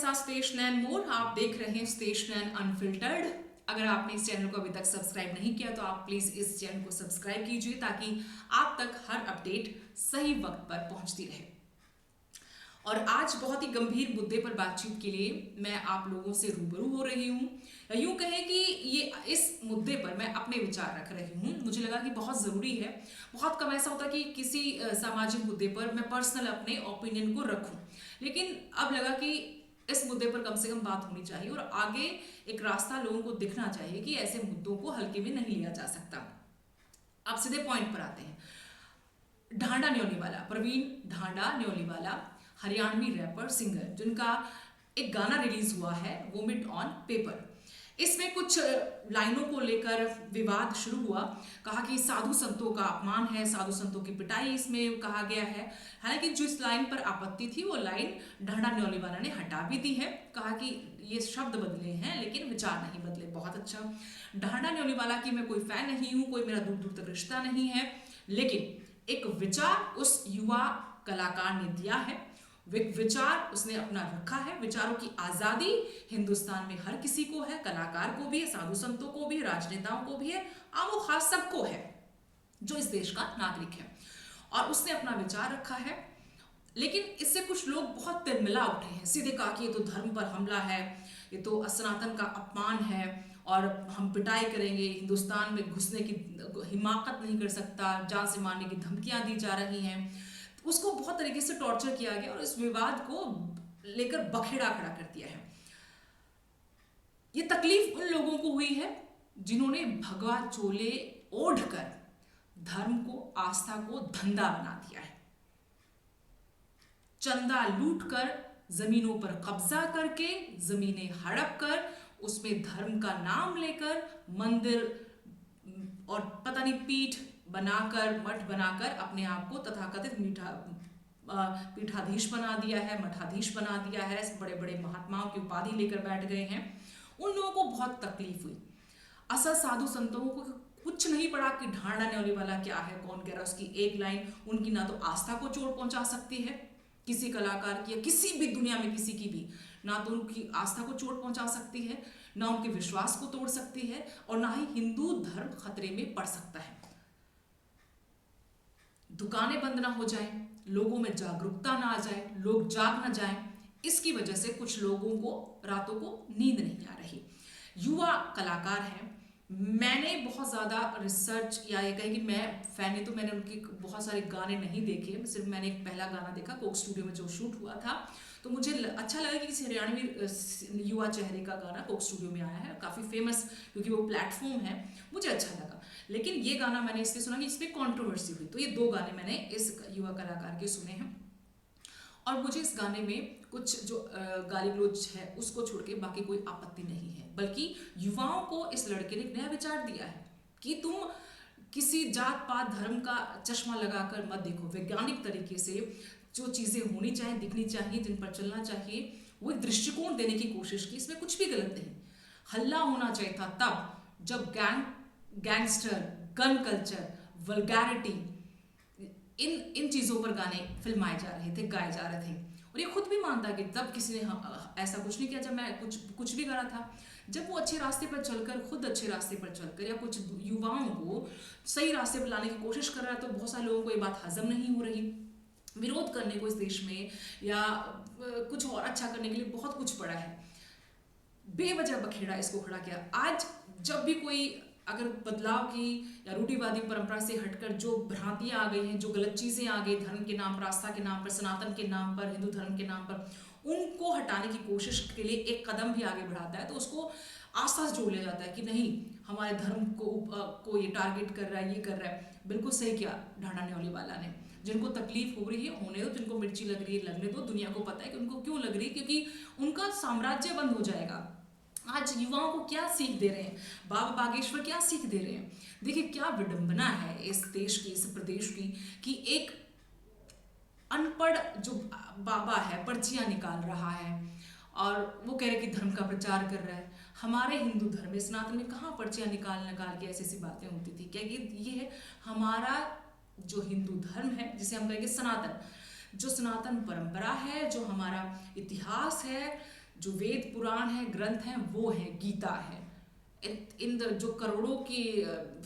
साथ station and more. आप देख रहे हैं स्टेशन एंड अनफिल्टर्ड। अगर आपने इस चैनल को अभी तक सब्सक्राइब नहीं किया तो आप प्लीज इस चैनल को सब्सक्राइब कीजिए ताकि आप तक हर अपडेट सही वक्त पर पहुंचती रहे। और आज बहुत ही गंभीर मुद्दे पर बातचीत के लिए मैं आप लोगों से रूबरू हो रही हूँ। यूं कहें कि ये इस मुद्दे पर मैं अपने विचार रख रही हूँ। मुझे लगा कि बहुत ज़रूरी है। बहुत कम ऐसा होता कि किसी सामाजिक मुद्दे पर मैं पर्सनल अपने ओपिनियन को रखूँ, लेकिन अब लगा कि इस मुद्दे पर कम से कम बात होनी चाहिए और आगे एक रास्ता लोगों को दिखना चाहिए कि ऐसे मुद्दों को हल्के में नहीं लिया जा सकता। अब सीधे पॉइंट पर आते हैं। ढांडा न्योलीवाला, प्रवीण ढांडा न्योलीवाला, हरियाणवी रैपर सिंगर, जिनका एक गाना रिलीज हुआ है वोमिट ऑन पेपर। इसमें कुछ लाइनों को लेकर विवाद शुरू हुआ। कहा कि साधु संतों का अपमान है, साधु संतों की पिटाई इसमें कहा गया है। हालांकि जो इस लाइन पर आपत्ति थी वो लाइन ढांडा न्योलीवाला ने हटा भी दी है। कहा कि ये शब्द बदले हैं लेकिन विचार नहीं बदले। बहुत अच्छा। ढांडा न्योलीवाला की मैं कोई फैन नहीं हूँ, कोई मेरा दूर दूर तक रिश्ता नहीं है, लेकिन एक विचार उस युवा कलाकार ने दिया है, विचार उसने अपना रखा है। विचारों की आजादी हिंदुस्तान में हर किसी को है, कलाकार को भी है, साधु संतों को भी है, राजनेताओं को भी है, आमो खास सबको है जो इस देश का नागरिक है। और उसने अपना विचार रखा है, लेकिन इससे कुछ लोग बहुत तिलमिला उठे हैं। सीधे कहा कि ये तो धर्म पर हमला है, ये तो सनातन का अपमान है और हम पिटाई करेंगे, हिंदुस्तान में घुसने की हिमाकत नहीं कर सकता, जान से मारने की धमकियां दी जा रही हैं। उसको बहुत तरीके से टॉर्चर किया गया और इस विवाद को लेकर बखेड़ा खड़ा कर दिया है। ये तकलीफ उन लोगों को हुई है जिन्होंने भगवा चोले ओढ़कर धर्म को, आस्था को धंधा बना दिया है। चंदा लूटकर, जमीनों पर कब्जा करके, जमीनें हड़प कर, उसमें धर्म का नाम लेकर मंदिर और पता नहीं पीठ बनाकर, मठ बनाकर अपने आप को तथाकथित पीठाधीश बना दिया है, मठाधीश बना दिया है। बड़े बड़े महात्माओं की उपाधि लेकर बैठ गए हैं। उन लोगों को बहुत तकलीफ हुई। असल साधु संतों को कुछ नहीं पड़ा कि ढांडा न्योलीवाला क्या है, कौन कह रहा है। उसकी एक लाइन उनकी ना तो आस्था को चोट पहुंचा सकती है किसी कलाकार की या किसी भी दुनिया में किसी की भी, ना तो उनकी आस्था को चोट पहुंचा सकती है, ना उनके विश्वास को तोड़ सकती है, और ना ही हिंदू धर्म खतरे में पड़ सकता है। दुकानें बंद ना हो जाएं, लोगों में जागरूकता ना आ जाए, लोग जाग ना जाएं, इसकी वजह से कुछ लोगों को रातों को नींद नहीं आ रही। युवा कलाकार हैं। मैंने बहुत ज़्यादा रिसर्च या ये कहें कि मैं फैन नहीं, तो मैंने उनके बहुत सारे गाने नहीं देखे। सिर्फ मैंने एक पहला गाना देखा कोक स्टूडियो में जो शूट हुआ था, तो मुझे अच्छा लगा कि किसी हरियाणवी युवा चेहरे का गाना कोक स्टूडियो में आया है, काफ़ी फेमस क्योंकि वो प्लेटफॉर्म है, मुझे अच्छा लगा। लेकिन ये गाना मैंने इसलिए सुना कि इस पर कॉन्ट्रोवर्सी हुई, तो ये दो गाने मैंने इस युवा कलाकार के सुने हैं। और मुझे इस गाने में कुछ जो गाली गलौज है उसको छोड़ के बाकी कोई आपत्ति नहीं है, बल्कि युवाओं को इस लड़के ने एक नया विचार दिया है कि तुम किसी जात पात धर्म का चश्मा लगाकर मत देखो। वैज्ञानिक तरीके से जो चीज़ें होनी चाहिए, दिखनी चाहिए, जिन पर चलना चाहिए, वो एक दृष्टिकोण देने की कोशिश की। इसमें कुछ भी गलत नहीं। हल्ला होना चाहिए था तब जब गैंगस्टर, गन कल्चर, वल्गैरिटी, इन चीज़ों पर गाने फिल्माए जा रहे थे, गाए जा रहे थे। और ये खुद भी मानता कि तब किसी ने ऐसा कुछ नहीं किया जब मैं कुछ भी करा था। जब वो अच्छे रास्ते पर चलकर, खुद अच्छे रास्ते पर चलकर या कुछ युवाओं को सही रास्ते पर लाने की कोशिश कर रहा है, तो बहुत सारे लोगों को ये बात हजम नहीं हो रही। विरोध करने को इस देश में या कुछ और अच्छा करने के लिए बहुत कुछ पड़ा है। बेवजह बखेड़ा इसको खड़ा किया। आज जब भी कोई अगर बदलाव की या रूढ़िवादी परंपरा से हटकर जो भ्रांतियां आ गई हैं, जो गलत चीज़ें आ गई, धर्म के नाम पर, आस्था के नाम पर, सनातन के नाम पर, हिंदू धर्म के नाम पर, उनको हटाने की कोशिश के लिए एक कदम भी आगे बढ़ाता है तो उसको आस्था से जोड़ लिया जाता है कि नहीं, हमारे धर्म को ये टारगेट कर रहा है, ये कर रहा है। बिल्कुल सही किया ढांडा न्योलीवाला ने। जिनको तकलीफ हो रही है होने दो, जिनको मिर्ची लग रही है लगने दो। दुनिया को पता है कि उनको क्यों लग रही है, क्योंकि उनका साम्राज्य बंद हो जाएगा। आज युवाओं को क्या सीख दे रहे हैं बाबा बागेश्वर, क्या सीख दे रहे हैं? देखिए क्या विडंबना है इस देश की, इस प्रदेश की, कि एक अनपढ़ जो बाबा है पर्चियां निकाल रहा है और वो कह रहे कि धर्म का प्रचार कर रहा है। हमारे हिंदू धर्म में, सनातन में कहाँ पर्चियां निकाल के ऐसी ऐसी बातें होती थी? क्या ये है हमारा जो हिंदू धर्म है, जिसे हम कहेंगे सनातन, जो सनातन परंपरा है, जो हमारा इतिहास है, जो वेद पुराण है, ग्रंथ हैं, वो है गीता है। इन जो करोड़ों की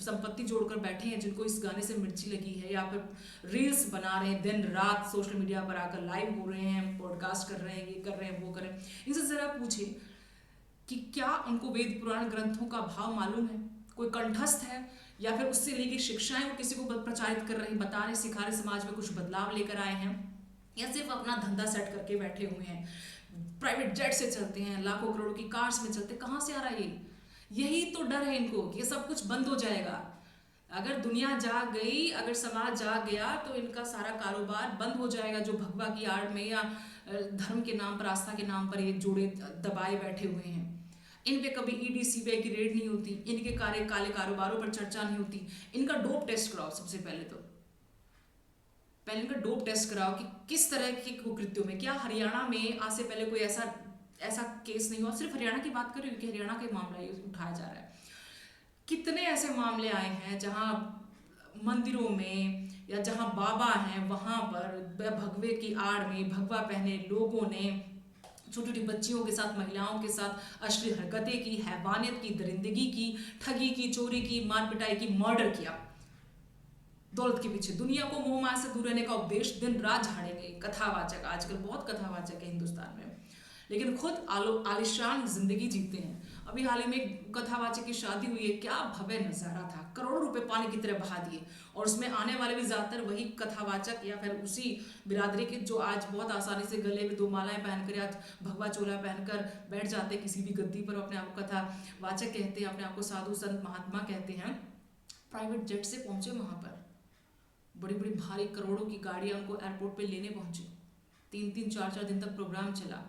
संपत्ति जोड़कर बैठे हैं, जिनको इस गाने से मिर्ची लगी है, या फिर रील्स बना रहे हैं दिन रात, सोशल मीडिया पर आकर लाइव हो रहे हैं, पॉडकास्ट कर रहे हैं, ये कर रहे हैं, वो कर रहे हैं, इनसे जरा पूछिए कि क्या उनको वेद पुराण ग्रंथों का भाव मालूम है, कोई कंठस्थ है, या फिर उससे ली गई शिक्षाएं वो किसी को प्रचारित कर रहे हैं, बता रहे, सिखा रहे, समाज में कुछ बदलाव लेकर आए हैं, या सिर्फ अपना धंधा सेट करके बैठे हुए हैं, प्राइवेट जेट से चलते हैं, लाखों करोड़ों की कार्स में चलते, कहाँ से आ रहा है ये? यही तो डर है इनको कि ये सब कुछ बंद हो जाएगा। अगर दुनिया जाग गई, अगर समाज जाग गया, तो इनका सारा कारोबार बंद हो जाएगा, जो भगवा की आड़ में या धर्म के नाम पर, आस्था के नाम पर ये जोड़े दबाए बैठे हुए हैं। इन पे कभी ईडी सीबीआई की रेड नहीं होती, इनके काले कारोबारों पर चर्चा नहीं होती। इनका डोप टेस्ट कराओ, सबसे पहले इनका डोप टेस्ट कराओ कि किस तरह के कुकृत्यों में, क्या हरियाणा में आज से पहले कोई ऐसा केस नहीं हुआ? सिर्फ हरियाणा की बात कर रही हूँ कि हरियाणा का मामला ये उठाया जा रहा है। कितने ऐसे मामले आए हैं जहां मंदिरों में या जहां बाबा हैं वहां पर भगवे की आड़ में, भगवा पहने लोगों ने छोटी छोटी बच्चियों के साथ, महिलाओं के साथ अश्लील हरकतें की, हैवानियत की, दरिंदगी की, ठगी की, चोरी की, मार पिटाई की, मर्डर किया। दौलत के पीछे दुनिया को मोह माया से दूर रहने का उपदेश दिन रात झाड़ेंगे कथावाचक। आजकल बहुत कथावाचक है हिंदुस्तान में, लेकिन खुद आलिशान जिंदगी जीते हैं। अभी हाल ही में कथावाचक की शादी हुई है, क्या भव्य नजारा था, करोड़ों रुपए पानी की तरह बहा दिए, और उसमें आने वाले भी ज्यादातर वही कथावाचक या फिर उसी बिरादरी के जो आज बहुत आसानी से गले में 2 मालाएं पहनकर, आज भगवा चोला पहनकर बैठ जाते किसी भी गद्दी पर, अपने आप को कथावाचक कहते हैं, अपने आप को साधु संत महात्मा कहते हैं। प्राइवेट जेट से पहुंचे वहां पर, बड़ी बड़ी भारी करोड़ों की गाड़ियां उनको एयरपोर्ट पे लेने पहुंची, 3-3, 4-4 दिन तक प्रोग्राम चला।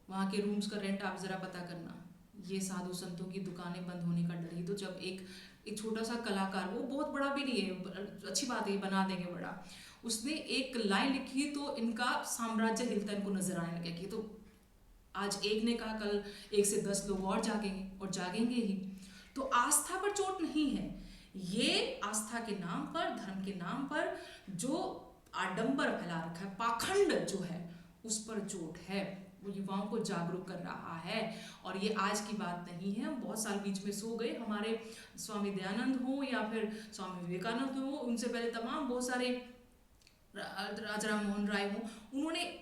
वहाँ के रूम्स का रेंट आप ज़रा पता करना। ये साधु संतों की दुकानें बंद होने का डर ही तो, जब एक छोटा सा कलाकार, वो बहुत बड़ा भी नहीं है, अच्छी बात है, बना देंगे बड़ा, उसने एक लाइन लिखी तो इनका साम्राज्य हिलता इनको नजर आने लगा कि तो आज एक ने कहा, कल 1 से 10 लोग और जागेंगे और जागेंगे ही। तो आस्था पर चोट नहीं है, ये आस्था के नाम पर, धर्म के नाम पर जो आडंबर फैला रखा है, पाखंड जो है, उस पर चोट है। वो युवाओं को जागरूक कर रहा है, और ये आज की बात नहीं है। हम बहुत साल बीच में सो गए, हमारे स्वामी दयानंद हो या फिर स्वामी विवेकानंद हो, उनसे पहले तमाम बहुत सारे राजा राम मोहन राय हो, उन्होंने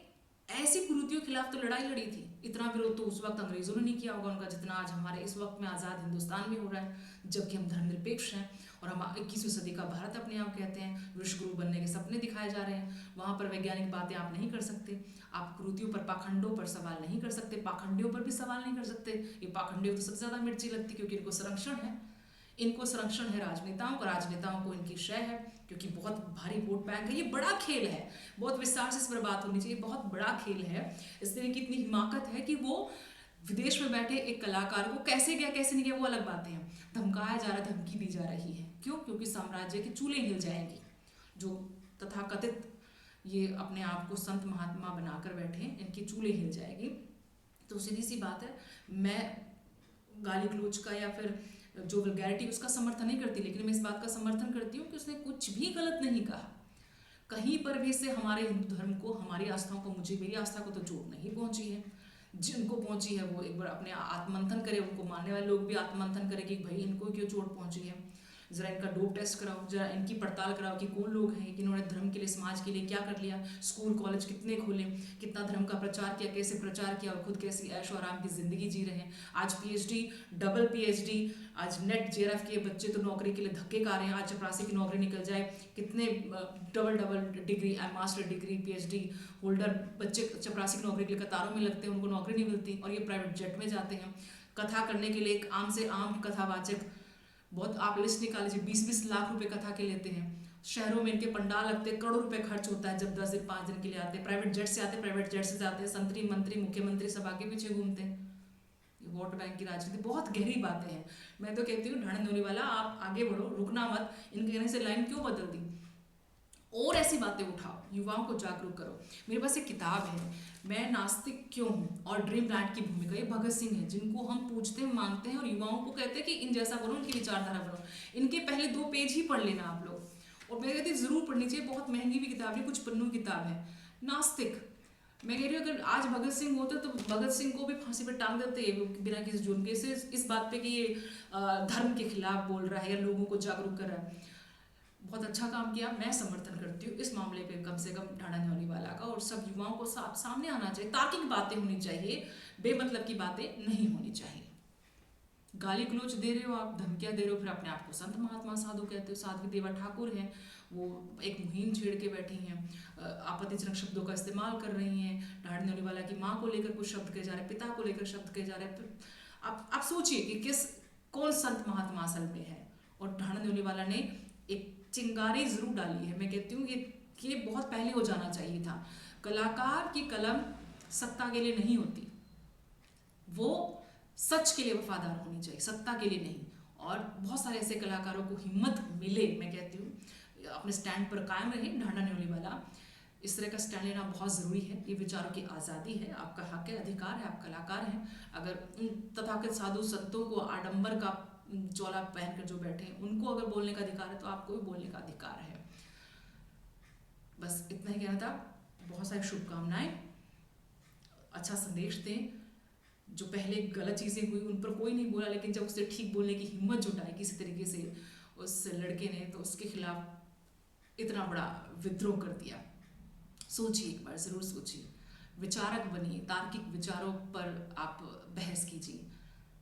ऐसी कुरीतियों के खिलाफ तो लड़ाई लड़ी थी। इतना विरोध तो उस वक्त अंग्रेजों ने नहीं किया होगा उनका, जितना आज हमारे इस वक्त में आज़ाद हिंदुस्तान में हो रहा है, जबकि हम धर्मनिरपेक्ष हैं और हम 21वीं सदी का भारत अपने आप कहते हैं। विश्वगुरु बनने के सपने दिखाए जा रहे हैं, वहाँ पर वैज्ञानिक बातें आप नहीं कर सकते, आप कुरीतियों पर, पाखंडों पर सवाल नहीं कर सकते, पाखंडियों पर भी सवाल नहीं कर सकते। ये पाखंडियों तो सबसे ज़्यादा मिर्ची लगती, क्योंकि इनको संरक्षण है, इनको संरक्षण है राजनेताओं का, राजनेताओं को इनकी शय है, क्योंकि बहुत भारी वोट बैंक है। ये बड़ा खेल है, बहुत विस्तार से इस पर बात होनी चाहिए, बहुत बड़ा खेल है। इस तरह की इतनी हिमाकत है कि वो विदेश में बैठे एक कलाकार को कैसे गया कैसे नहीं गया वो अलग बातें हैं, धमकाया जा रहा है, धमकी दी जा रही है। क्यों? क्योंकि साम्राज्य की चूलें हिल जाएंगी। जो तथाकथित ये अपने आप को संत महात्मा बनाकर बैठे हैं, इनकी चूलें हिल जाएगी। तो सीधी सी बात है, मैं गाली गलौज का या फिर जो वल्गैरिटी उसका समर्थन नहीं करती, लेकिन मैं इस बात का समर्थन करती हूँ कि उसने कुछ भी गलत नहीं कहा। कहीं पर भी इससे हमारे हिंदू धर्म को, हमारी आस्थाओं को, मुझे मेरी आस्था को तो चोट नहीं पहुंची है। जिनको पहुंची है वो एक बार अपने आत्ममंथन करे, उनको मानने वाले लोग भी आत्ममंथन करें कि भाई इनको क्यों चोट पहुंची है। ज़रा इनका डोप टेस्ट कराओ, ज़रा इनकी पड़ताल कराओ कि कौन लोग हैं कि इन्होंने धर्म के लिए, समाज के लिए क्या कर लिया, स्कूल कॉलेज कितने खोले, कितना धर्म का प्रचार किया, कैसे प्रचार किया, और खुद कैसी ऐशो आराम की ज़िंदगी जी रहे हैं। आज पीएचडी, डबल पीएचडी, आज नेट जेआरएफ के बच्चे तो नौकरी के लिए धक्के खा रहे हैं। आज चपरासी की नौकरी निकल जाए, कितने double degree, master degree, PhD holder बच्चे चपरासी की नौकरी के लिए कतारों में लगते हैं, उनको नौकरी नहीं मिलती, और ये प्राइवेट जेट में जाते हैं कथा करने के लिए। एक आम से आम कथावाचक, बहुत आप लिस्ट निकाल लीजिए, 20-20 लाख रुपए कथा के लेते हैं। शहरों में इनके पंडाल लगते हैं, करोड़ों रुपए खर्च होता है जब 10 दिन 5 दिन के लिए आते हैं। प्राइवेट जेट से आते हैं, प्राइवेट जेट से जाते हैं, संतरी मंत्री मुख्यमंत्री सब आगे पीछे घूमते हैं। ये वोट बैंक की राजनीति, बहुत गहरी बातें हैं। मैं तो कहती हूँ ढांढन धोनी वाला, आप आगे बढ़ो, रुकना मत। इनके कहने से लाइन क्यों बदल दी, और ऐसी बातें उठाओ, युवाओं को जागरूक करो। मेरे पास एक किताब है, मैं नास्तिक क्यों हूँ और ड्रीम लैंड की भूमिका। ये भगत सिंह है, जिनको हम पूछते हैं, मानते हैं, और युवाओं को कहते हैं कि इन जैसा बनो, इनकी विचारधारा बनो। इनके पहले 2 पेज ही पढ़ लेना आप लोग, और मैं कहती हूँ जरूर पढ़नी चाहिए। बहुत महंगी भी किताब है, कुछ पन्नों किताब है। नास्तिक, मैं कह रही हूँ अगर आज भगत सिंह होते तो भगत सिंह को भी फांसी पे टांग देते बिना किसी जुर्म के। इस बात पे कि ये धर्म के खिलाफ बोल रहा है या लोगों को जागरूक कर रहा है। बहुत अच्छा काम किया, मैं समर्थन करती हूँ इस मामले पे कम से कम ढांढा न्योलीवाला का। और सब युवाओं को सामने आना चाहिए, तार्किक बातें होनी चाहिए, बेमतलब की बातें नहीं होनी चाहिए। गाली गलोच दे रहे हो आप, धमकियां दे रहे हो, फिर अपने आप को संत महात्मा साधु कहते हो। साध्वी देवा ठाकुर हैं, वो एक मुहिम छेड़ के बैठी हैं, आपत्तिजनक शब्दों का इस्तेमाल कर रही हैं। ढांढा न्योलीवाला की माँ को लेकर कुछ शब्द कहे जा रहे हैं, पिता को लेकर शब्द कहे जा रहे हैं। फिर आप सोचिए कि कौन संत महात्मा असल में है। और ढांढा न्योलीवाला ने एक चिंगारी जरूर डाली है। मैं कहती हूँ ये बहुत पहले हो जाना चाहिए था। कलाकार की कलम सत्ता के लिए नहीं होती, वो सच के लिए वफादार होनी चाहिए, सत्ता के लिए नहीं। और बहुत सारे ऐसे कलाकारों को हिम्मत मिले, मैं कहती हूँ अपने स्टैंड पर कायम रहे। ढांढा न्योलीवाला, इस तरह का स्टैंड लेना बहुत ज़रूरी है। ये विचारों की आज़ादी है, आपका हक है, अधिकार है, आप कलाकार हैं। अगर उन तथाकथित साधु संतों को आडंबर का चोला पहनकर जो बैठे हैं, उनको अगर बोलने का अधिकार है तो आपको भी बोलने का अधिकार है। बस इतना ही कहना था। बहुत सारी शुभकामनाएं, अच्छा संदेश दें। जो पहले गलत चीज़ें हुई उन पर कोई नहीं बोला, लेकिन जब उसे ठीक बोलने की हिम्मत जुटाई किसी तरीके से उस लड़के ने, तो उसके खिलाफ इतना बड़ा विद्रोह कर दिया। सोचिए, एक बार ज़रूर सोचिए, विचारक बनिए, तार्किक विचारों पर आप बहस कीजिए।